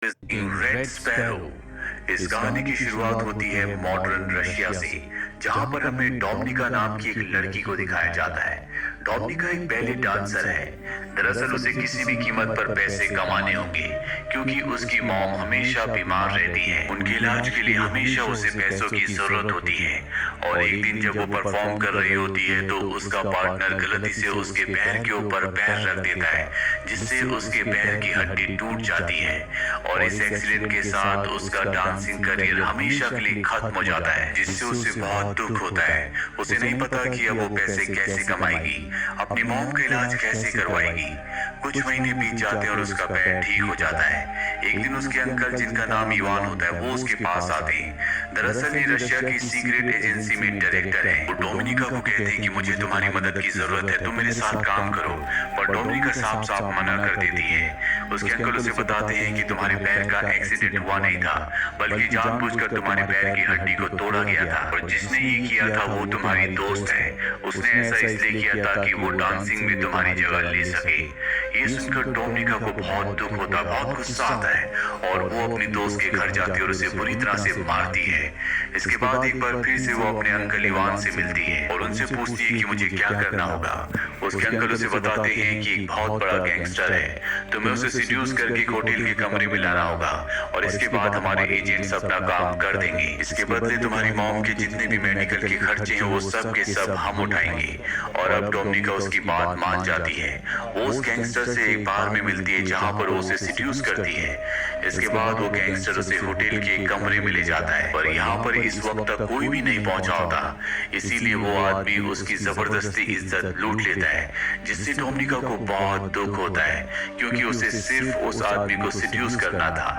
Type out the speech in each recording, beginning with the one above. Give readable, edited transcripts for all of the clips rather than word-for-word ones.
Red sparrow. इस कहानी की शुरुआत होती है मॉडर्न रशिया से, जहां पर हमें डोमिनिका नाम की एक लड़की को दिखाया जाता है। डोमिनिका एक बैले डांसर है। दरअसल उसे किसी भी कीमत पर पैसे कमाने होंगे, क्योंकि उसकी मॉम हमेशा बीमार रहती है। उनके इलाज के लिए हमेशा उसे पैसों की जरूरत होती है। और एक दिन जब वो परफॉर्म कर रही होती है तो उसका पार्टनर गलती से उसके पैर के ऊपर पैर रख देता है, जिससे उसके पैर की हड्डी टूट जाती है। और इस एक्सीडेंट के साथ उसका डांसिंग करियर हमेशा के लिए खत्म हो जाता है, जिससे उसे बहुत दुख होता है। उसे नहीं पता कि अब वो पैसे कैसे कमाएगी, अपनी मॉम का इलाज कैसे करवाएगी। कुछ महीने बीत जाते हैं और उसका पैर ठीक हो जाता है। एक दिन उसके अंकल, जिनका नाम इवान होता है, वो उसके पास आते हैं। दरअसल ये रशिया की सीक्रेट एजेंसी में डायरेक्टर है। वो डोमिनिका को कहते हैं कि मुझे तुम्हारी मदद की जरूरत है, तुम मेरे साथ काम करो। पर डोमिनिका साफ साफ मना कर देती है। उसके अंकल उसे बताते हैं कि तुम्हारे पैर का एक्सीडेंट हुआ नहीं था, बल्कि जानबूझकर तुम्हारे पैर की हड्डी को तोड़ा गया था। और जिसने ये किया था वो तुम्हारी दोस्त है। उसने ऐसा इसलिए किया था कि वो डांसिंग में तुम्हारी जगह ले सके। ये सुनकर डोमिनिका को बहुत दुख होता है, बहुत गुस्सा आता है, और वो अपनी दोस्त के घर जाती है और उसे बुरी तरह से मारती है। इसके बाद एक बार फिर से वो अपने अंकल इवान से मिलती है और उनसे पूछती है कि मुझे क्या करना होगा। उसके अंकल उसे बताते हैं कि एक बहुत बड़ा गैंगस्टर है, तुम्हें उसे सिड्यूस करके एक होटल के कमरे में लाना होगा, और इसके बाद हमारे एजेंट्स अपना काम कर देंगे। इसके बदले तुम्हारी मॉम के जितने भी मेडिकल के खर्चे हैं वो सब के सब हम उठाएंगे। और अब डोमिनिका उसकी बात मान जाती है। वो उस गैंगस्टर से एक बार में मिलती है जहां पर वो उसे सिड्यूस करती है। इसके बाद वो गैंगस्टर उसे होटल के एक कमरे में ले जाता है, पर यहाँ पर इस वक्त तक कोई भी नहीं पहुंचा होता, इसीलिए वो आदमी उसकी जबरदस्ती इज्जत लूट लेता है, जिससे डोमिनिका को बहुत दुख होता है, क्योंकि उसे सिर्फ उस आदमी को सिड्यूस करना था।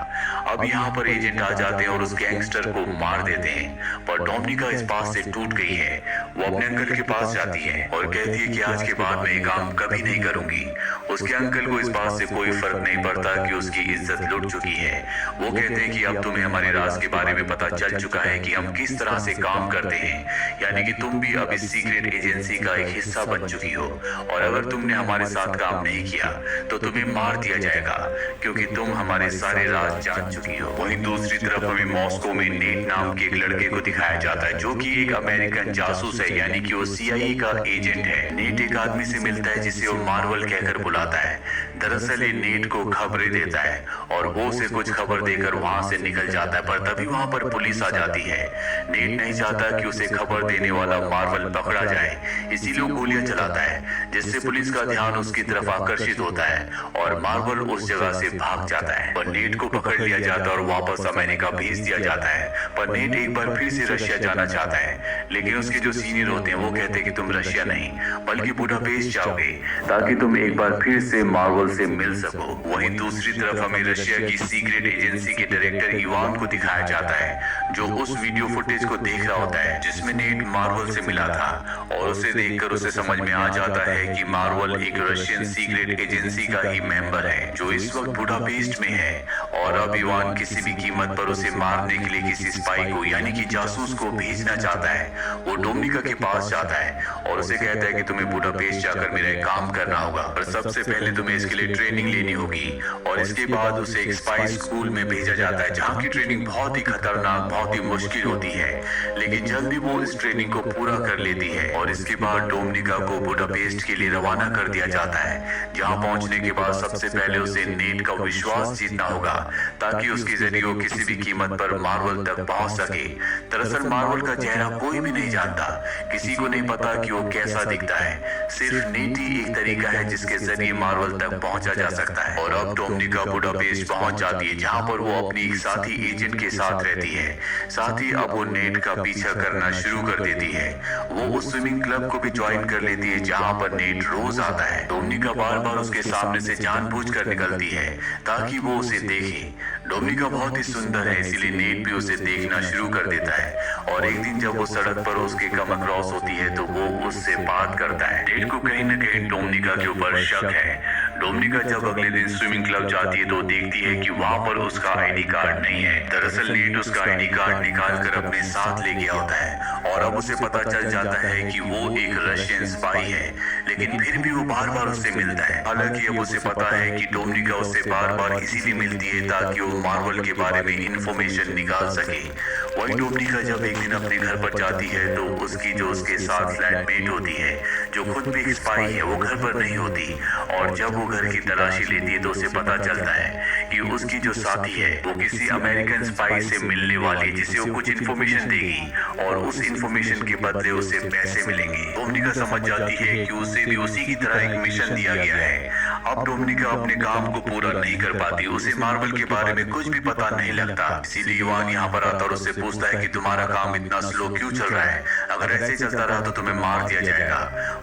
अब यहाँ पर एजेंट आ जाते हैं और उस गैंगस्टर को मार देते हैं, पर डोमिनिका इस बात से टूट गई है। वो अपने अंकल के पास जाती है और कहती है कि आज के बाद मैं ये काम कभी नहीं करूंगी। उसके अंकल को इस बात से कोई फर्क नहीं पड़ता कि उसकी इज्जत लुट चुकी है। वो कहते हैं कि अब तुम्हें हमारे राज के बारे में पता चल चुका है कि हम किस तरह से काम करते हैं, यानी कि तुम भी अब इस सीक्रेट एजेंसी का एक हिस्सा बन चुकी हो, और अगर तुमने हमारे साथ काम नहीं किया तो तुम्हें मार दिया जाएगा, क्योंकि तुम हमारे सारे राज जान चुकी हो। वहीं दूसरी तरफ हमें मॉस्को में नेट नाम के एक लड़के को दिखाया जाता है, जो कि एक अमेरिकन जासूस है, यानी कि वो CIA का एजेंट है। नेट एक आदमी से मिलता है जिसे वो मार्वल कहकर बुलाता है। दरअसल ये नेट को खबरें देता है और वो उसे कुछ खबर देकर वहां से निकल जाता है, पर तभी वहां पर पुलिस आ जाती है। नेट नहीं चाहता कि उसे खबर देने वाला मार्वल पकड़ा जाए, इसीलिए वो गोलियां चलाता है, जिससे पुलिस का ध्यान उसकी तरफ आकर्षित होता है और मार्वल उस जगह से भाग जाता है। पर नेट को पकड़ लिया जाता है और वापस अमेरिका भेज दिया जाता है। पर नेट एक बार फिर से रशिया जाना चाहता है, लेकिन उसके जो सीनियर होते हैं वो कहते हैं कि तुम रशिया नहीं बल्कि बुडापेस्ट जाओगे, ताकि तुम एक बार फिर से मार्वल से मिल सको। वहीं दूसरी तरफ हमें रशिया की सीक्रेट एजेंसी के डायरेक्टर इवान को दिखाया जाता है, जो उस वीडियो फुटेज को देख रहा होता है जिसमें नेट मार्वल से मिला था, और उसे देखकर उसे समझ में आ जाता है कि मार्वल एक रशियन सीक्रेट एजेंसी का ही मेंबर है, जो इस वक्त बुडापेस्ट में है। और अब इवान किसी भी कीमत पर उसे मारने के लिए किसी स्पाई को, यानी कि जासूस को भेजना चाहता है। वो डोमिनिका के पास जाता है और उसे कहता है कि तुम्हें बुडापेस्ट जाकर मेरा एक काम करना होगा, पर सबसे पहले तुम्हें इसके लिए ट्रेनिंग लेनी होगी। और इसके बाद उसे एक स्पाई स्कूल में भेजा जाता है, जहाँ की ट्रेनिंग बहुत ही खतरनाक, बहुत ही मुश्किल होती है, लेकिन जल्दी वो इस ट्रेनिंग को पूरा कर लेती है। और इसके बाद डोमिनिका को बुडापेस्ट के लिए रवाना कर दिया जाता है, जहाँ पहुंचने के बाद सबसे पहले उसे नेट का विश्वास जीतना होगा, ताकि उसके जरिए वो किसी भी कीमत पर मार्वल तक पहुंच सके। दरअसल मार्वल का चेहरा कोई भी नहीं जानता, किसी को नहीं पता कि वो कैसा दिखता है, सिर्फ नेट ही एक तरीका है जिसके जरिए मार्वल तक पहुंचा जा सकता है। और अब डोमिनिका बुडापेस्ट पहुंच जाती है, जहां पर वो अपनी एक साथी एजेंट के साथ रहती है। साथ ही अब वो नेट का पीछा करना शुरू कर देती है। वो उस स्विमिंग क्लब को भी ज्वाइन कर लेती है जहां पर नेट रोज आता है। डोमिनिका बार बार उसके सामने से जानबूझकर निकलती है ताकि वो उसे देखे। डोमिनिका बहुत ही सुंदर है, इसीलिए नेट भी उसे देखना शुरू कर देता है। और एक दिन जब वो सड़क पर उसके कम क्रॉस होती है तो वो उससे बात करता है। नेट को कहीं न कहीं डोमिनिका के ऊपर शक है। डोमिनिका जब अगले दिन स्विमिंग क्लब जाती है तो देखती है कि वहाँ पर उसका आईडी कार्ड नहीं है। दरअसल नेट उसका आईडी कार्ड निकाल कर अपने साथ ले गया होता है और अब उसे पता चल जाता है कि वो एक रशियन स्पाई है, लेकिन फिर भी वो बार बार उससे मिलता है। हालांकि अब उसे पता है कि डोमिनिका उससे बार बार इसीलिए मिलती है ताकि वो मार्वल के बारे में इंफॉर्मेशन निकाल सके। वही डोमिनिका जब एक दिन अपने घर पर जाती है तो उसकी जो उसके साथ फ्लैटमेट होती है, जो खुद भी एक स्पाई है, वो घर पर नहीं होती। और जब वो घर की तलाशी लेती है तो उसे पता चलता है कि उसकी जो साथी है वो किसी अमेरिकन स्पाई से मिलने वाली है, जिसे वो कुछ इन्फॉर्मेशन देगी और उस इन्फॉर्मेशन के बदले उसे पैसे मिलेंगे। डोमिनिका समझ जाती है कि उसे भी उसी की तरह एक मिशन दिया गया है। अब डोमिनिका अपने काम को पूरा नहीं कर पाती, उसे मार्वल के बारे में कुछ भी पता नहीं लगता। इसीलिए इवान यहाँ पर आता और उससे पूछता है कि तुम्हारा काम इतना स्लो क्यों चल रहा है? अगर ऐसे चलता रहा तो तुम्हें मार दिया जाएगा।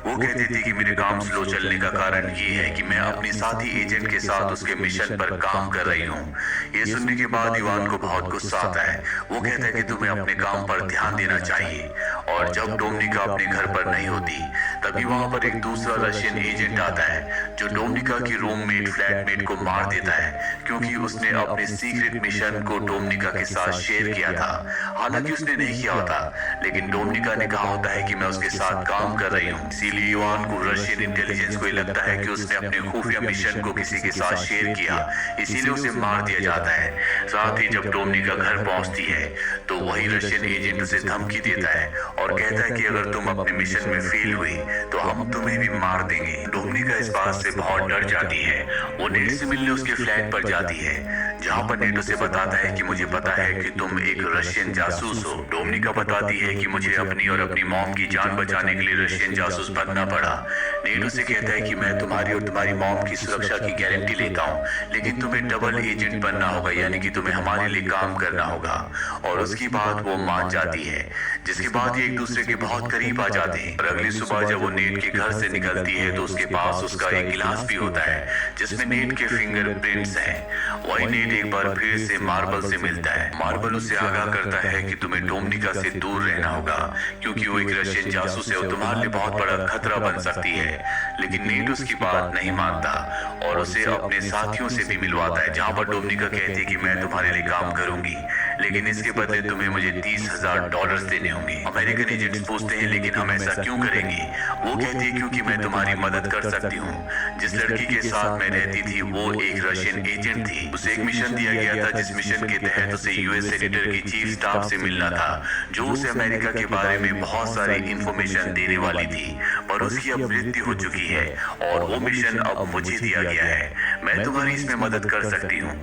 वो कहती थी कि मेरे काम स्लो चलने का कारण ये है कि मैं अपनी साथी एजेंट के साथ उसके मिशन पर काम कर रही हूँ। ये सुनने के बाद इवान को बहुत गुस्सा आता है। वो कहता है कि तुम्हें अपने काम पर ध्यान देना चाहिए। और जब डोमिनिका अपने घर पर नहीं होती तभी वहां पर एक दूसरा रशियन एजेंट आता है जो डोमिनिका की रूममेट फ्लैटमेट को मार देता है क्योंकि उसने अपने सीक्रेट मिशन को डोमिनिका के साथ शेयर किया था। हालांकि उसने नहीं किया होता, लेकिन डोमिनिका ने कहा होता है कि मैं उसके साथ काम कर रही हूँ। इसीलिए इवान को रशियन इंटेलिजेंस को लगता है कि उसने अपने खुफिया मिशन को किसी के साथ शेयर किया, इसीलिए उसे मार दिया जाता है। साथ ही जब डोमिनिका घर पहुंचती है तो वही रशियन एजेंट उसे धमकी देता है और कहता है कि अगर तुम अपने मिशन में फेल हुई तो हम तुम्हें भी मार देंगे। डोमिनिका इस बात से बहुत डर जाती है। वो नेट से मिलने उसके फ्लैट पर जाती है, जहाँ पर नेट उसे बताता है कि मुझे पता है कि तुम एक रशियन जासूस हो। डोमिनिका बताती है कि मुझे अपनी और अपनी मॉम की जान बचाने के लिए रशियन जासूस बनना पड़ा। नेट उसे कहता है कि मैं तुम्हारी और तुम्हारी मॉम की सुरक्षा की गारंटी लेता हूँ, लेकिन तुम्हें डबल एजेंट बनना होगा, यानी कि तुम्हें हमारे लिए काम करना होगा। और उसकी बात वो मान जाती है, जिसके बाद ये एक दूसरे के बहुत करीब आ जाते हैं। और अगली सुबह जब वो नेट के घर से निकलती है तो उसके पास उसका एक गिलास भी होता है जिसमें नेट के फिंगरप्रिंट्स हैं। वही नेट एक बार फिर से मार्बल से मिलता है। मार्बल उसे आगाह करता है कि तुम्हें डोमिनिका से दूर रहना होगा क्योंकि वो एक रशियन जासूस है और तुम्हारे लिए बहुत बड़ा खतरा बन सकती है। लेकिन नेट उसकी बात नहीं मानता और उसे अपने साथियों से भी मिलवाता है, जहाँ पर डोमिनिका कहती है कि मैं तुम्हारे लिए काम करूंगी, लेकिन इसके बदले तुम्हें मुझे $30,000 देने होंगे। अमेरिकन एजेंट्स पूछते हैं लेकिन हम ऐसा क्यों करेंगे? वो कहती है क्योंकि मैं तुम्हारी मदद कर सकती हूँ। जिस लड़की के साथ मैं रहती थी वो एक रशियन एजेंट थी। उसे एक मिशन दिया गया था जिस मिशन के तहत उसे यूएस सेनेटर की चीफ स्टाफ से मिलना था, जो उसे अमेरिका के बारे में बहुत सारी इंफॉर्मेशन देने वाली थी, पर उसकी अब मृत्यु हो चुकी है और वो मिशन अब मुझे दिया गया है। मैं तुम्हारी इसमें मदद कर सकती हूँ।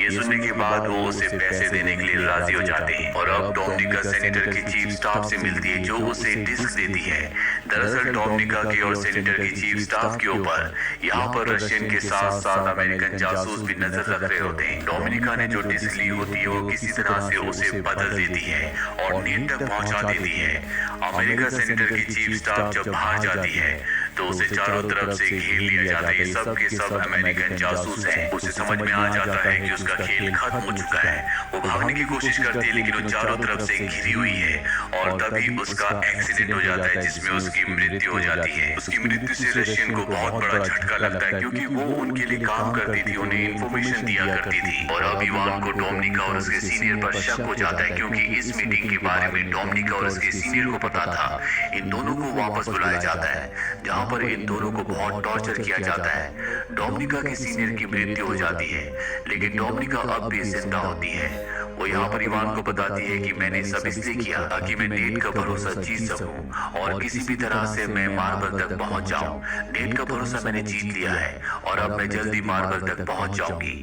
ये सुनने के बाद वो उसे पैसे देने के लिए राजी हो जाते हैं और अब डोमिनिका सेनेटर की चीफ स्टाफ से मिलती है जो उसे डिस्क देती है। दरअसल डोमिनिका के और सेनेटर की चीफ स्टाफ के ऊपर यहाँ पर रशियन के साथ साथ अमेरिकन जासूस भी नजर रख रहे होते हैं। डोमिनिका ने जो डिस्क ली होती है वो किसी तरह से उसे बदल देती है और नेट तक पहुंचा देती है। अमेरिका सेनेटर की चीफ स्टाफ जब बाहर जाती है तो उसे चारों तरफ से घेर लिया जाता है। सब के सब अमेरिकन जासूस हैं। उसे समझ में आ जाता है कि उसका खेल खत्म हो चुका है। वो भागने की कोशिश करती है लेकिन वो चारों तरफ से घिरी हुई है और तभी उसका एक्सीडेंट हो जाता है जिसमें उसकी मृत्यु हो जाती है। उसकी मृत्यु से रशियन को बहुत बड़ा झटका लगता है क्योंकि वो उनके लिए काम करती थी, उन्हें इंफॉर्मेशन दिया करती थी। और अब इवान को डोमिनिका और उसके सीनियर पर शक हो जाता है क्योंकि इस मीटिंग के बारे में डोमिनिका और उसके सीनियर को पता था। इन दोनों को वापस बुलाया जाता है जहाँ पर इन दोनों को बहुत टॉर्चर किया जाता है। डोमिनिका के सीनियर की मृत्यु हो जाती है लेकिन डोमिनिका अब भी जिंदा होती है। वो यहाँ पर इवान को बताती है कि मैंने सब इसलिए किया ताकि मैं नेट का भरोसा जीत सकूं और किसी भी तरह से मैं मार्बल तक पहुंच जाऊं। नेट का भरोसा मैंने जीत लिया है और अब मैं जल्दी मार्बल तक पहुंच जाऊंगी।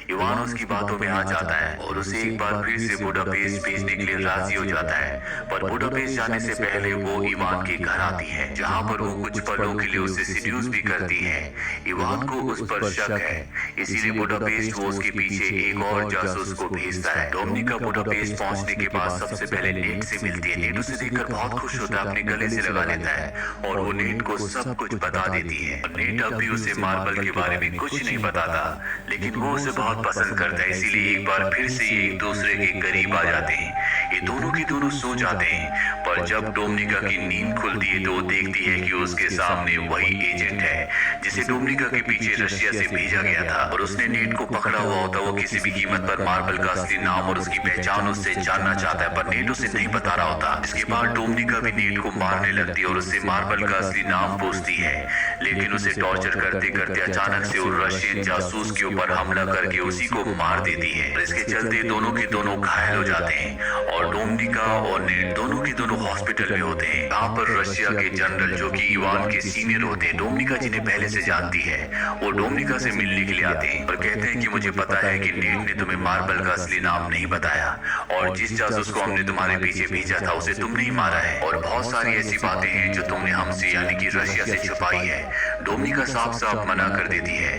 इवान उसकी बातों में आ जाता है और उसे एक बार फिर से बुडापेस्ट भेजने के लिए राजी हो जाता है, पर बुडापेस्ट जाने से पहले वो इवान के घर आती है जहाँ पर वो कुछ पलों के लिए उसे सिड्यूस भी करती है। इवान को उस पर शक है, इसीलिए बुडापेस्ट वो उसके पीछे एक और जासूस को भेजता है। डोमिनिका बुडापेस्ट पहुंचने के बाद सबसे पहले नेट से मिलती है। नेट उसे देखकर बहुत खुश होता है, अपने गले से लगा लेता है और वो नेट को सब कुछ बता देती है। नेट अब भी उसे मार्बल के बारे में कुछ नहीं बताता, लेकिन वो उसे बहुत पसंद करता है, इसीलिए एक बार फिर से ये एक दूसरे के करीब आ जाते हैं। ये दोनों के दोनों सो जाते हैं, पर जब डोमिनिका की नींद खुलती है तो वो देखती है कि उसके सामने वही एजेंट है जिसे डोमिनिका के पीछे रशिया से भेजा गया था, और उसने नेट को पकड़ा हुआ होता। वो किसी भी कीमत पर मार्बल का असली नाम और उसकी पहचान उससे जानना चाहता है, पर नेट उसे नहीं बता रहा होता। इसके बाद डोमिनिका भी नेट को मारने लगती है और उससे मार्बल का असली नाम पूछती है, लेकिन उसे टॉर्चर करते करते अचानक से वो रशियन जासूस के ऊपर हमला करके उसी को मार देती है। इसके चलते दोनों के दोनों घायल हो जाते हैं और डोमिनिका और नेट दोनों के दोनों हॉस्पिटल में होते हैं। यहाँ पर रशिया के जनरल जो कि इवान के सीनियर होते हैं, डोमिनिका जिन्हें पहले से जानती है, वो डोमिनिका से मिलने के लिए आते हैं और कहते हैं कि मुझे पता है कि नेट ने तुम्हें मार्बल का असली नाम नहीं बताया और जिस जासूस को हमने तुम्हारे पीछे भेजा था उसे तुमने ही मारा है, और बहुत सारी ऐसी बातें हैं जो तुमने हमसे यानी कि रशिया से छुपाई है। डोमिनिका साफ साफ मना कर देती है।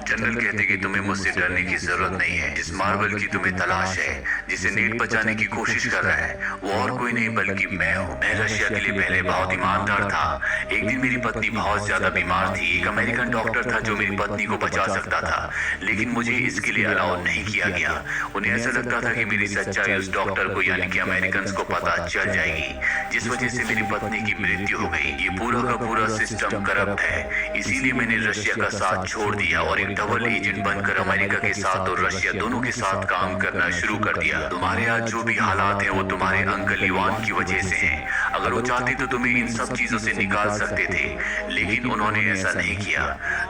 जनरल कहते हैं कि तुम्हें मुझसे डरने की जरूरत नहीं है। जिस मार्बल की तुम्हें तलाश है, जिसे नेट बचाने की कोशिश कर रहा है, वो और कोई नहीं बल्कि मैं हूँ। मैं रशिया के लिए पहले बहुत ईमानदार था। एक दिन मेरी पत्नी बहुत ज्यादा बीमार थी। एक अमेरिकन डॉक्टर था जो मेरी पत्नी को बचा सकता था, लेकिन मुझे इसके लिए अलाउ नहीं किया गया। उन्हें ऐसा लगता था कि मेरी सच्चाई उस डॉक्टर को यानी कि अमेरिकन को पता चल जाएगी, जिस वजह से मेरी पत्नी की मृत्यु हो गई। ये पूरा का पूरा सिस्टम करप्ट है, इसीलिए मैंने रशिया का साथ छोड़ दिया और एक डबल एजेंट बनकर अमेरिका के साथ और रशिया दोनों के साथ काम करना शुरू कर दिया। तुम्हारे आज जो भी हालात हैं वो तुम्हारे अंकल इवान की वजह से हैं। अगर वो चाहते तो तुम्हें इन सब चीजों से निकाल सकते थे, लेकिन उन्होंने ऐसा नहीं किया।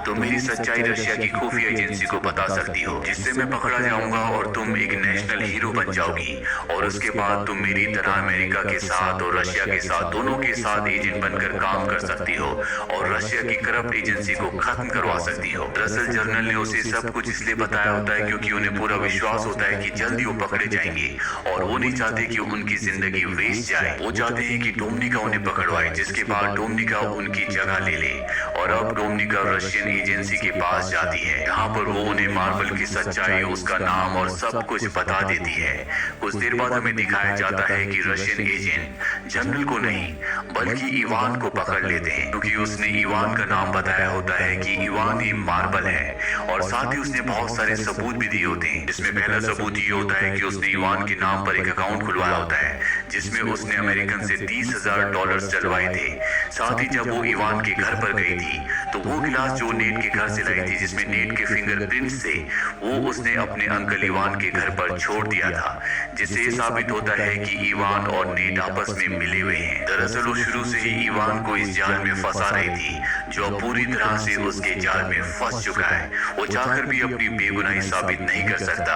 तुम मेरी सच्चाई रशिया की खुफिया एजेंसी को बता सकती हो, जिससे मैं पकड़ा जाऊंगा और तुम एक नेशनल हीरो बन जाओगी, और उसके बाद तुम मेरी तरह अमेरिका के साथ और रशिया के साथ दोनों के साथ एजेंट बनकर काम कर सकती हो और रशिया की करप्ट एजेंसी को खत्म करवा सकती हो। दरअसल जनरल ने उसे सब कुछ इसलिए बताया होता है क्योंकि उन्हें पूरा विश्वास होता है कि जल्दी वो पकड़े जाएंगे, और वो नहीं चाहते कि उनकी जिंदगी वेस्ट जाए। वो चाहते हैं कि डोमिनिका उन्हें पकड़वाए, जिसके बाद डोमिनिका उनकी जगह ले ले। और अब डोमिनिका रशियन एजेंसी के पास जाती है, यहाँ पर वो उन्हें मार्बल की सच्चाई, उसका नाम और सब कुछ बता देती है। कुछ देर बाद हमें दिखाया जाता है कि रशियन एजेंट जनरल को नहीं बल्कि इवान को पकड़ लेते हैं, क्योंकि उसने इवान का नाम बताया होता है कि इवान ही मार्बल है, और साथ ही उसने बहुत सारे सबूत भी दिए होते हैं, जिसमें पहला सबूत ये होता है कि उसने इवान के नाम पर एक अकाउंट खुलवाया होता है, जिसमें उसने अमेरिकन से $30,000 चलवाए थे। साथ ही जब वो इवान के घर पर गई थी तो वो गिलास जो नेट के घर से लाई थी, जिसमें नेट के फिंगरप्रिंट्स थे, वो उसने अपने अंकल इवान के घर पर छोड़ दिया था, जिससे ये साबित होता है कि इवान और नेट आपस में मिले हुए हैं। दरअसल वो शुरू से ही इवान को इस जाल में फंसा रही थी, जो पूरी तरह से उसके जाल में फंस चुका है। वो चाहकर भी अपनी बेगुनाही साबित नहीं कर सकता।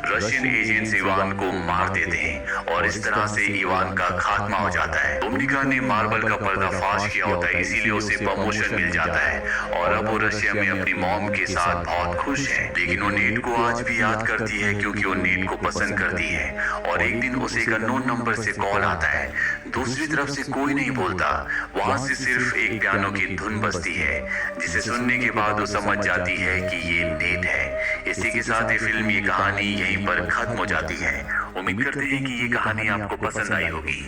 रशियन एजेंट्स इवान को मार देते हैं और इस तरह से इवान का खात्मा हो जाता है। डोमिनिका ने मार्बल का पर्दाफाश किया होता है, इसीलिए उसे प्रमोशन मिल जाता है और अब वो रशिया में अपनी मॉम के साथ बहुत खुश है। लेकिन वो नेट को आज भी याद करती है क्योंकि वो नेट को पसंद करती है, और एक दिन उसे एक अननोन नंबर से कॉल आता है। दूसरी तरफ से कोई नहीं बोलता, वहां से सिर्फ एक पियानो की धुन बजती है, जिसे सुनने के बाद वो समझ जाती है कि ये नेट है। इसी के साथ ये फिल्म, ये कहानी यहीं पर खत्म हो जाती है। उम्मीद करते हैं कि ये कहानी आपको पसंद आई होगी।